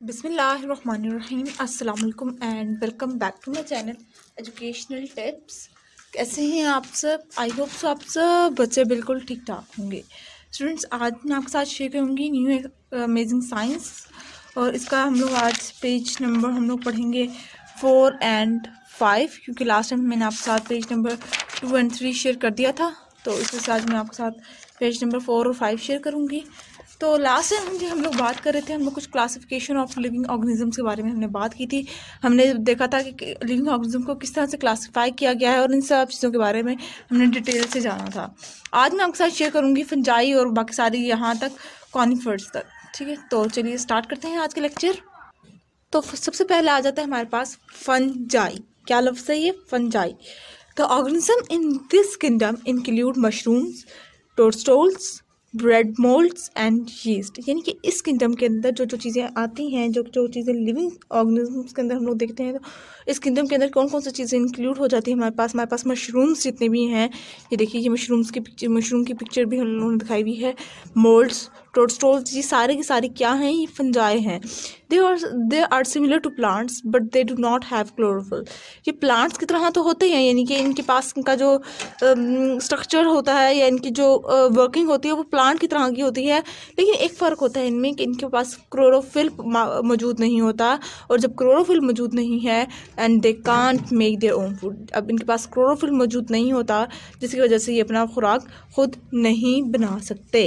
बिस्मिल्लाहिर्रहमानिर्रहीम अस्सलाम वालेकुम and welcome back to my channel educational tips. कैसे हैं आप सब? आई होप सो आप सब बच्चे बिल्कुल ठीक ठाक होंगे। स्टूडेंट्स, आज मैं आपके साथ शेयर करूंगी न्यू अमेजिंग साइंस, और इसका हम लोग आज पेज नंबर हम लोग पढ़ेंगे 4 एंड 5, क्योंकि लास्ट टाइम मैंने आपके साथ पेज नंबर 2 एंड 3 शेयर कर दिया था, तो इसके साथ मैं आपके साथ पेज नंबर 4 और 5 शेयर करूँगी। तो लास्ट टाइम हम लोग बात कर रहे थे, हम लोग कुछ क्लासिफिकेशन ऑफ लिविंग ऑर्गेनिजम्स के बारे में हमने बात की थी। हमने देखा था कि लिविंग ऑर्गेनिज्म को किस तरह से क्लासिफाई किया गया है और इन सब चीज़ों के बारे में हमने डिटेल से जाना था। आज मैं आपके साथ शेयर करूँगी फंजाई और बाकी सारी यहाँ तक कॉनिफर्स तक। ठीक है, तो चलिए स्टार्ट करते हैं आज के लेक्चर। तो सबसे पहले आ जाता है हमारे पास फंजाई। क्या लफ्ज़ है ये? Fungi. The organism in this kingdom include mushrooms, toadstools, bread moulds and yeast. यानी कि इस किंगडम के अंदर जो जो चीज़ें आती हैं, जो जो चीज़ें लिविंग ऑर्गेनिजम्स के अंदर हम लोग देखते हैं, तो इस किंगडम के अंदर कौन कौन सी चीज़ें इंक्लूड हो जाती है हमारे पास मशरूम्स जितने भी हैं, ये देखिए, ये मशरूम की पिक्चर भी हम लोगों ने दिखाई हुई है। मोल्ड्स, टोडस्टोल्स, ये सारे के सारे क्या हैं? ये फंजाई हैं। They are similar to plants but they do not have chlorophyll. ये प्लांट्स की तरह तो होते हैं, यानी कि इनके पास इनका जो स्ट्रक्चर होता है या इनकी जो वर्किंग होती है वो प्लांट की तरह की होती है, लेकिन एक फ़र्क होता है इनमें कि इनके पास क्लोरोफिल मौजूद नहीं होता। और जब क्लोरोफिल मौजूद नहीं है and they can't make their own food, अब इनके पास क्लोरोफिल मौजूद नहीं होता जिसकी वजह से ये अपना खुराक खुद नहीं बना सकते।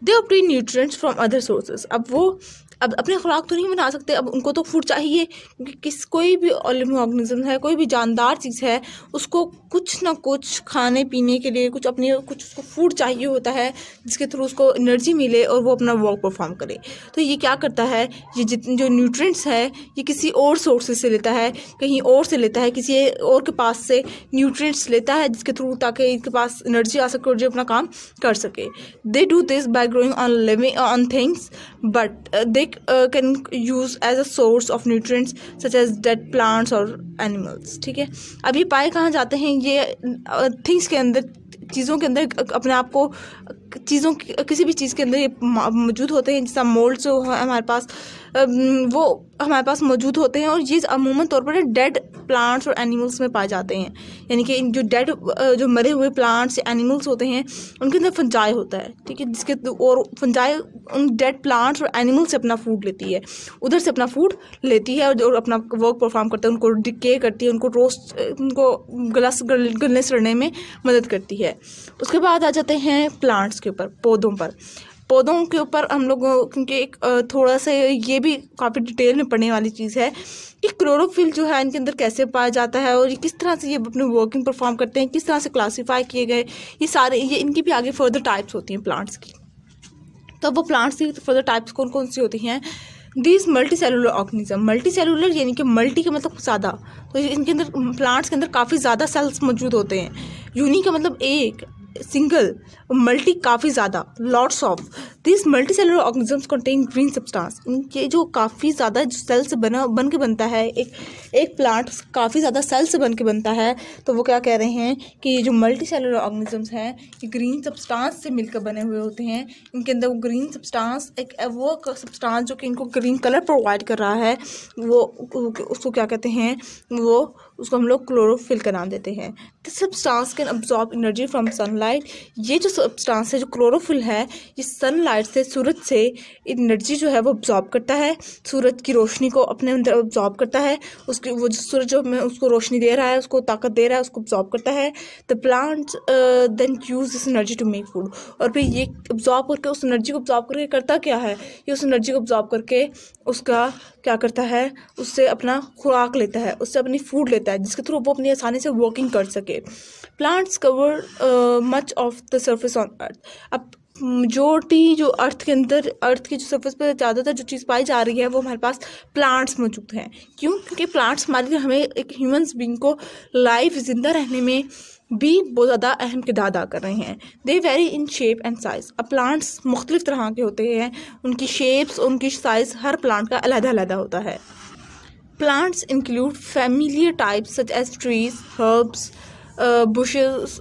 They obtain nutrients from other sources. अब अपने खुराक तो नहीं बना सकते, अब उनको तो फूड चाहिए, क्योंकि कोई भी लिविंग ऑर्गेनिज्म है, कोई भी जानदार चीज़ है, उसको कुछ ना कुछ खाने पीने के लिए कुछ उसको फूड चाहिए होता है जिसके थ्रू उसको एनर्जी मिले और वो अपना वर्क परफॉर्म करे। तो ये क्या करता है, ये जितने जो न्यूट्रिएंट्स है ये किसी और सोर्सेज से लेता है, कहीं और से लेता है, किसी और के पास से न्यूट्रिएंट्स लेता है जिसके थ्रू ताकि इनके पास एनर्जी आ सके और जो अपना काम कर सके। They do this by growing on things but they can use as a source of nutrients such as dead plants or animals। ठीक है, अब ये पाए कहाँ जाते हैं? ये थिंग्स के अंदर, चीज़ों के अंदर अपने आप को, चीज़ों किसी भी चीज़ के अंदर ये मौजूद होते हैं। जैसा मोल्ड्स जो हमारे पास वो हमारे पास मौजूद होते हैं, और ये अमूमन तौर पर डेड प्लांट्स और एनिमल्स में पाए जाते हैं। यानी कि जो डेड जो मरे हुए प्लांट्स या एनिमल्स होते हैं उनके अंदर फंजाई होता है। ठीक है, जिसके और फंजाई उन डेड प्लांट्स और एनिमल से अपना फूड लेती है, उधर से अपना फूड लेती है और अपना वर्क परफॉर्म करता है, उनको डिके करती है, उनको रोस्ट, उनको गलने सड़ने में मदद करती है। उसके बाद आ जाते हैं प्लांट्स के ऊपर, पौधों के ऊपर हम लोग, क्योंकि एक थोड़ा सा ये भी काफ़ी डिटेल में पढ़ने वाली चीज़ है कि क्लोरोफिल जो है इनके अंदर कैसे पाया जाता है और ये किस तरह से ये अपने वर्किंग परफॉर्म करते हैं, किस तरह से क्लासीफाई किए गए, ये इनकी भी आगे फर्दर टाइप्स होती हैं प्लांट्स की। तो वो प्लांट्स की फर्दर टाइप्स कौन कौन सी होती हैं? This multi cellular organism. Multi cellular यानी कि मल्टी का मतलब ज़्यादा, तो इनके अंदर प्लांट्स के अंदर काफ़ी ज़्यादा सेल्स मौजूद होते हैं। यूनिक का मतलब एक, सिंगल, मल्टी काफ़ी ज़्यादा, lots of. This multi cellular organisms contain green substance. इनके जो काफ़ी ज़्यादा सेल से बन के बनता है, एक प्लांट काफ़ी ज़्यादा सेल से बन के बनता है, तो वो क्या कह रहे हैं कि ये जो मल्टी सेलुलर ऑर्गेनिजम्स हैं ये ग्रीन सब्सटेंस से मिलकर बने हुए होते हैं। इनके अंदर वो ग्रीन सब्सटेंस, एक वो सब्सटेंस जो कि इनको ग्रीन कलर प्रोवाइड कर रहा है, वो उसको क्या कहते हैं, उसको हम लोग क्लोरोफिल का नाम देते हैं। This substance can absorb energy from sunlight. ये जो सब्सटेंस है, जो क्लोरोफिल है, ये सनलाइट से, सूरज से एनर्जी जो है वो अब्जॉर्ब करता है, सूरज की रोशनी को अपने अंदर अब्जॉर्ब करता है, उसकी वो जो सूरज जो हमें उसको रोशनी दे रहा है, उसको ताकत दे रहा है, उसको अब्जॉर्ब करता है। The plant then use this energy to make food. और फिर ये अब्जॉर्ब करके, उस एनर्जी को अब्जॉर्ब करके करता क्या है, ये उस एनर्जी को अब्जॉर्ब करके उसका क्या करता है, उससे अपना खुराक लेता है, उससे अपनी फूड लेता है, जिसके थ्रू वो अपनी आसानी से वर्किंग कर सके। Plants cover much of the surface on earth. अब मेजॉरिटी जो अर्थ की जो सर्फेस पर ज़्यादातर जो चीज़ पाई जा रही है वो हमारे पास प्लांट्स मौजूद हैं। क्यों? क्योंकि प्लांट्स हमारे लिए, हमें एक ह्यूमन्स बीइंग को लाइफ जिंदा रहने में भी बहुत ज़्यादा अहम किरदार अदा कर रहे हैं। They vary in shape and size. अब प्लांट्स मुख्तलिफ तरह के होते हैं, उनकी शेप्स, उनकी साइज़ हर प्लांट का अलग-अलग होता है। Plants include familiar types such as trees, herbs, bushes,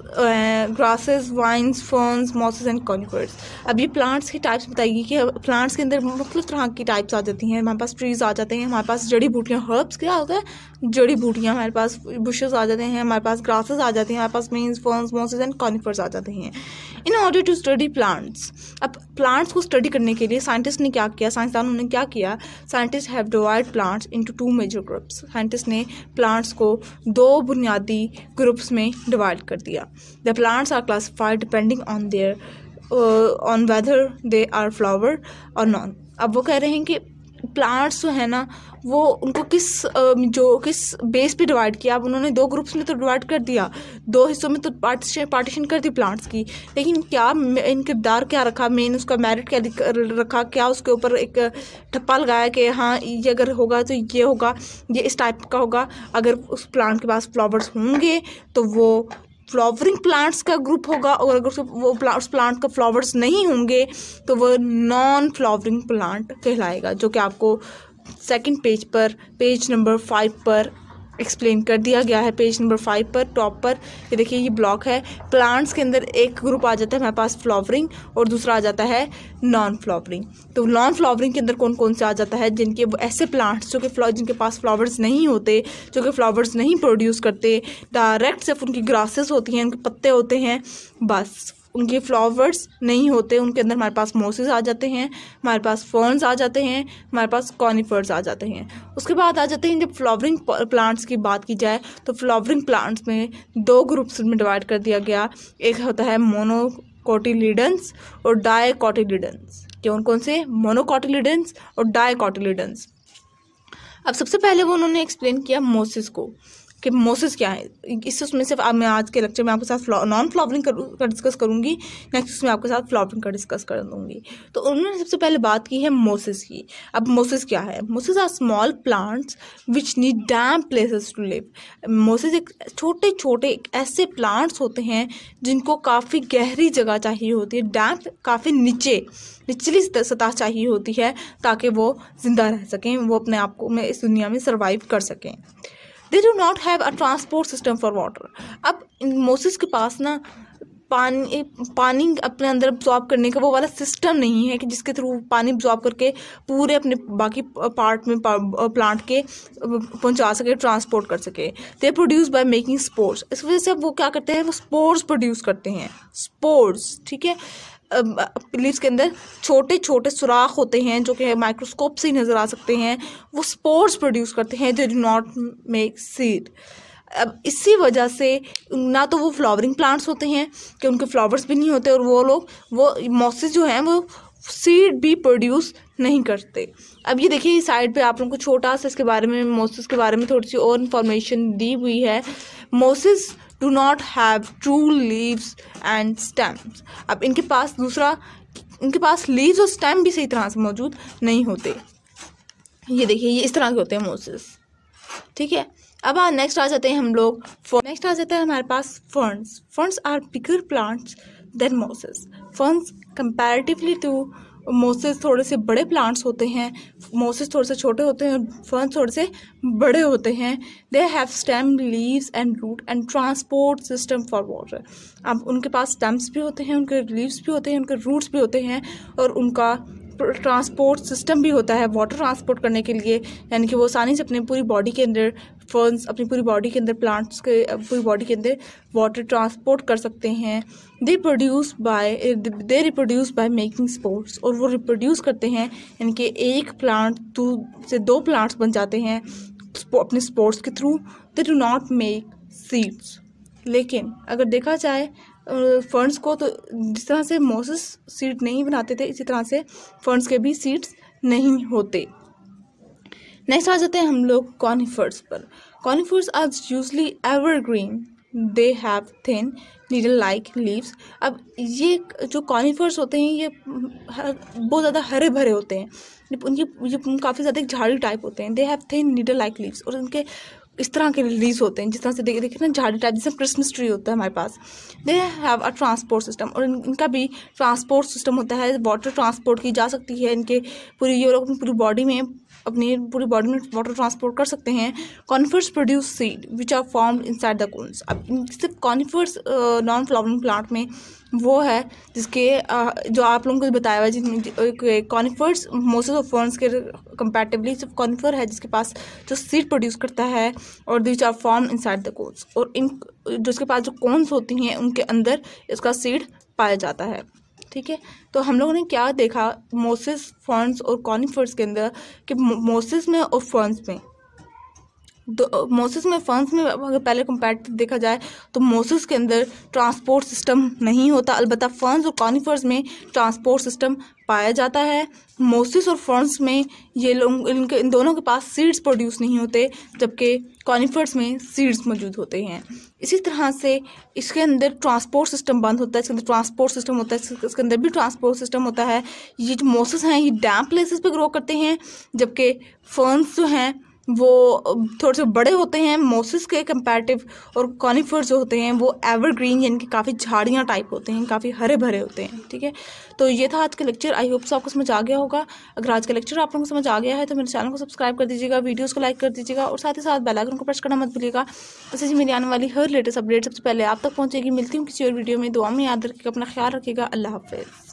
grasses, vines, ferns, mosses and conifers. अब ये प्लांट्स की टाइप्स बताएगी कि प्लांट्स के अंदर मुख्तलिफ तरह की टाइप्स आ जाती हैं। हमारे पास ट्रीज आ जाते हैं, हमारे पास जड़ी बूटियाँ, हर्ब्स क्या होता है, जड़ी बूटियाँ, हमारे पास बुशेस आ जाते हैं, हमारे पास ग्रासेस आ जाते हैं, हमारे पास means, ferns, mosses and conifers आ जाते हैं। In order to study plants, अब प्लांट्स को स्टडी करने के लिए साइंटिस्ट ने क्या किया, साइंसदानों ने क्या किया, scientist have divide plants into 2 major groups. Scientist ने प्लांट्स को 2 बुनियादी ग्रुप्स में डिवाइड कर दिया। The plants are classified depending on their on whether they are flower और नॉन। अब वो कह रहे हैं कि प्लांट्स जो है ना वो उनको किस बेस पे डिवाइड किया। अब उन्होंने 2 ग्रुप्स में तो डिवाइड कर दिया, 2 हिस्सों में तो पार्टीशन कर दी प्लांट्स की, लेकिन क्या इन किरदार क्या रखा, मेन उसका मेरिट क्या रखा, क्या उसके ऊपर एक ठप्पा लगाया कि हाँ ये अगर होगा तो ये होगा, ये इस टाइप का होगा। अगर उस प्लांट के पास फ्लावर्स होंगे तो वो फ्लावरिंग प्लांट्स का ग्रुप होगा, और अगर उस प्लांट का फ्लावर्स नहीं होंगे तो वो नॉन फ्लावरिंग प्लांट कहलाएगा, जो कि आपको सेकंड पेज पर, पेज नंबर 5 पर एक्सप्लेन कर दिया गया है। पेज नंबर 5 पर टॉप पर ये देखिए, ये ब्लॉक है। प्लांट्स के अंदर एक ग्रुप आ जाता है हमारे पास फ्लावरिंग, और दूसरा आ जाता है नॉन फ्लावरिंग। तो नॉन फ्लावरिंग के अंदर कौन कौन से आ जाता है, जिनके ऐसे प्लांट्स जो कि जिनके पास फ्लावर्स नहीं होते, जो कि फ्लावर्स नहीं प्रोड्यूस करते, डायरेक्ट सिर्फ उनकी ग्रासेस होती हैं, उनके पत्ते होते हैं, बस उनके फ्लावर्स नहीं होते। उनके अंदर हमारे पास मोसेस आ जाते हैं, हमारे पास फर्न्स आ जाते हैं, हमारे पास कॉनिफर्स आ जाते हैं। उसके बाद आ जाते हैं, जब फ्लावरिंग प्लांट्स की बात की जाए तो फ्लावरिंग प्लांट्स में 2 ग्रुप्स में डिवाइड कर दिया गया। एक होता है मोनोकोटिलिडन्स और डायकोटिलिडन्स। कौन कौन से? मोनोकोटिलिडन्स और डायकोटिलिडन्स। अब सबसे पहले वो उन्होंने एक्सप्लेन किया मोसेस को, कि मोसेस क्या है। इसमें सिर्फ मैं आज के लेक्चर में आपके साथ नॉन फ्लावरिंग का डिस्कस करूंगी, नेक्स्ट उसमें आपके साथ फ्लावरिंग का डिस्कस कर दूंगी। तो उन्होंने सबसे पहले बात की है मोसेस की। अब मोसेस क्या है? Mosses are small plants which need damp places to live. Mosses एक छोटे छोटे ऐसे प्लांट्स होते हैं जिनको काफ़ी गहरी जगह चाहिए होती है, डैम्प काफ़ी निचली सतह चाहिए होती है, ताकि वो जिंदा रह सकें, वो अपने आप को इस दुनिया में सर्वाइव कर सकें। They do not have a transport system for water. अब मोसेस के पास ना पानी अपने अंदर अब्जॉर्ब करने का वो वाला सिस्टम नहीं है कि जिसके थ्रू पानी अब्जॉर्ब करके पूरे अपने बाकी पार्ट में प्लांट के पहुंचा सके, ट्रांसपोर्ट कर सके। They produce by making spores. इस वजह से वो क्या करते हैं, वो स्पोर्स प्रोड्यूस करते हैं, स्पोर्स, ठीक है। लीव्स के अंदर छोटे छोटे सुराख होते हैं जो कि माइक्रोस्कोप से ही नज़र आ सकते हैं, वो स्पोर्स प्रोड्यूस करते हैं। दे डू नॉट मेक सीड। अब इसी वजह से ना तो वो फ्लावरिंग प्लांट्स होते हैं कि उनके फ्लावर्स भी नहीं होते, और वो मोसेस जो हैं वो सीड भी प्रोड्यूस नहीं करते। अब ये देखिए, इस साइड पे आप लोगों को छोटा सा इसके बारे में, मोसेस के बारे में थोड़ी सी और इन्फॉर्मेशन दी हुई है। Moses do not have true leaves and stems। अब इनके पास लीव्स और स्टेम भी सही तरह से मौजूद नहीं होते। ये देखिए, ये इस तरह के होते हैं मोसेस, ठीक है। अब नेक्स्ट आ जाते हैं हम लोग, नेक्स्ट आ जाता है हमारे पास ferns. Ferns are bigger plants than mosses. Ferns comparatively to mosses थोड़े से बड़े प्लांट्स होते हैं। मोसेस थोड़े से छोटे होते हैं, फर्न्स थोड़े से बड़े होते हैं। They have stem, leaves and root and transport system for water. अब उनके पास स्टेम्स भी होते हैं, उनके लीव्स भी होते हैं, उनके रूट्स भी होते हैं, और उनका ट्रांसपोर्ट सिस्टम भी होता है वाटर ट्रांसपोर्ट करने के लिए, यानी कि वो आसानी से अपनी पूरी बॉडी के अंदर, फर्न्स अपनी पूरी बॉडी के अंदर, प्लांट्स के पूरी बॉडी के अंदर वाटर ट्रांसपोर्ट कर सकते हैं। They reproduce by making spores. और वो रिप्रोड्यूस करते हैं, यानी कि एक प्लांट से 2 प्लांट्स बन जाते हैं अपने स्पोर्स के through. They do not make seeds. लेकिन अगर देखा जाए फर्न्स को, तो जिस तरह से मोसेस सीड नहीं बनाते थे, इसी तरह से फर्न्स के भी सीड्स नहीं होते। नेक्स्ट आ जाते हैं हम लोग कॉनिफर्स पर। Conifers are usually evergreen. They have thin needle like leaves. अब ये जो कॉनिफर्स होते हैं ये बहुत ज़्यादा हरे भरे होते हैं, ये काफ़ी ज़्यादा एक झाड़ी टाइप होते हैं। They have thin needle like leaves, और उनके इस तरह के लीव्स होते हैं, जिस तरह से देखे ना झाड़ी टाइप, जैसे क्रिसमस ट्री होता है हमारे पास। They have a transport system, और इनका भी ट्रांसपोर्ट सिस्टम होता है, वाटर ट्रांसपोर्ट की जा सकती है। इनके पूरी ये लोग अपनी पूरी बॉडी में अपनी पूरी बॉडी में वाटर ट्रांसपोर्ट कर सकते हैं। Conifers produce seed which are formed inside the cones. अब सिर्फ कॉनिफर्स नॉन फ्लावरिंग प्लांट में वो है जिसके जो आप लोगों को बताया हुआ जिसमें कॉनिफर्स मोसेस ऑफ फर्न्स के कंपैरेटिवली सिर्फ कॉनिफर है जिसके पास जो सीड प्रोड्यूस करता है और which are form inside the cones, और इन जिसके पास जो कोन्स होती हैं उनके अंदर इसका सीड पाया जाता है। ठीक है, तो हम लोगों ने क्या देखा मोसेस, फर्न्स और कॉनिफर्स के अंदर कि मोसेस में और फर्न्स में मोसेस में फर्न्स में अगर पहले कंपैरेटिव देखा जाए तो मोसेस के अंदर ट्रांसपोर्ट सिस्टम नहीं होता, अलबत्ता फर्न्स और कॉनिफर्स में ट्रांसपोर्ट सिस्टम पाया जाता है। मोसेस और फर्न्स में ये लोग इन दोनों के पास सीड्स प्रोड्यूस नहीं होते, जबकि कॉनिफर्स में सीड्स मौजूद होते हैं। इसी तरह से इसके अंदर ट्रांसपोर्ट सिस्टम बंद होता है, इसके अंदर ट्रांसपोर्ट सिस्टम होता है, इसके अंदर भी ट्रांसपोर्ट सिस्टम होता है। ये जो मोसेस हैं ये डैम्प प्लेसेस पे ग्रो करते हैं, जबकि फर्न्स जो हैं वो थोड़े से बड़े होते हैं मोसेस के कंपैरेटिव, और कॉनिफर्स जो होते हैं वो एवरग्रीन यानी कि काफ़ी झाड़ियाँ टाइप होते हैं, काफ़ी हरे भरे होते हैं। ठीक है, तो ये था आज का लेक्चर। आई होप सो आपको समझ आ गया होगा। अगर आज का लेक्चर आप लोगों को समझ आ गया है तो मेरे चैनल को सब्सक्राइब कर दीजिएगा, वीडियोस को लाइक कर दीजिएगा और साथ ही साथ बेल आइकन को प्रेस करना मत भूलिएगा। ऐसे ही मेरी आने वाली हर लेटेस्ट अपडेट सबसे पहले आप तक पहुँचेगी। मिलती हूँ किसी और वीडियो में। दुआ में याद रखिएगा, अपना ख्याल रखिएगा। अल्लाह हाफिज़।